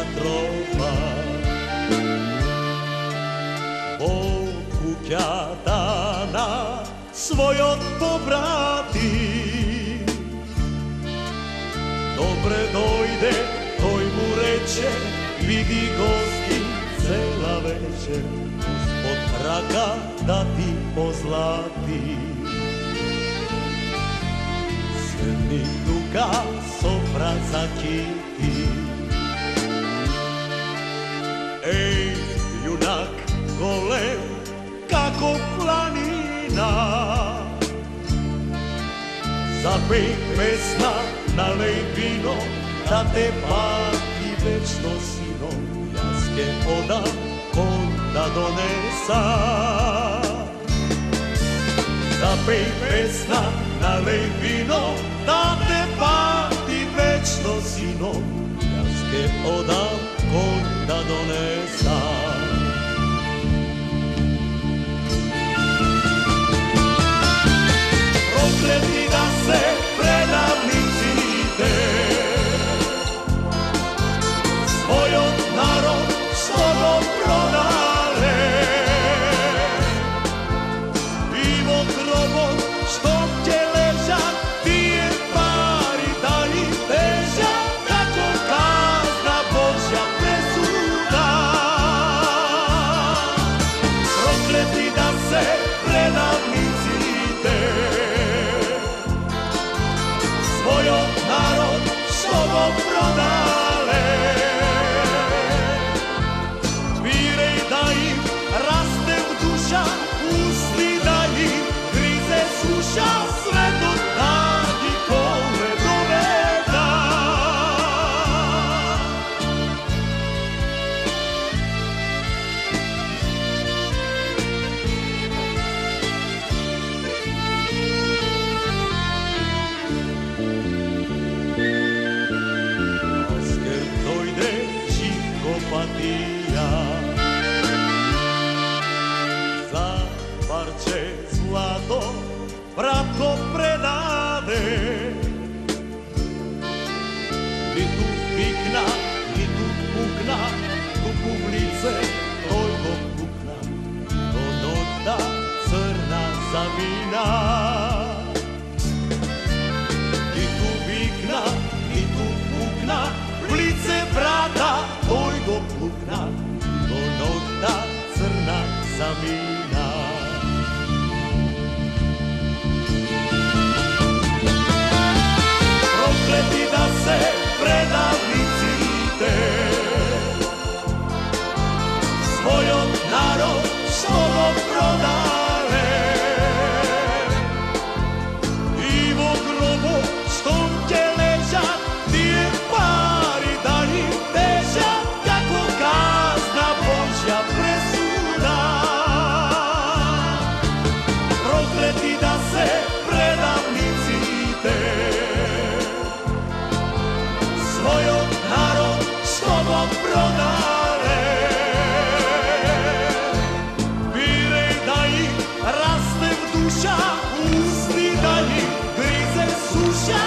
katastrofa. Kuća dana svojom povrati, dobre dojde, toj mu reče, vidi gosti cela večer, uspod traka da ti pozlati. Sedmi duga sofra zakiti. Ej, junak golem, kako planina, zapej pesma, nalej vino, da te pati večno sino, jaz te odam kon da donesa. Zapej pesma, nalej vino, da te pati večno sino, jaz te odam kon da donesa. Prokleti da se predavnici te, svojom narod slobom prodale, pivo krobom što će ležat, pije pari da ih teža, kako kazna Božja presuda. Prokleti da se predavnici te, svojom narod slobom prodale, birej da im raste duša, pusti da im grize suša, sve do dadi kome doveda. Za parče zlato bratko predade, ni tu pikna, ni tu pukna, tu publice tojgo pukna, do nota crna zamina. Ni tu pikna, ni tu pukna, blice brata tojgo pukna, do nota crna zamina. Prokleti da se predavnici te, svojom narod slobom prodale, pivo grobo što će ležat, tije pari da im teža, kako kazna Božja presuda. Prokleti da se predavnici te, svojom narod slobom prodale, birej da im raste duša, pusti da im grize suša,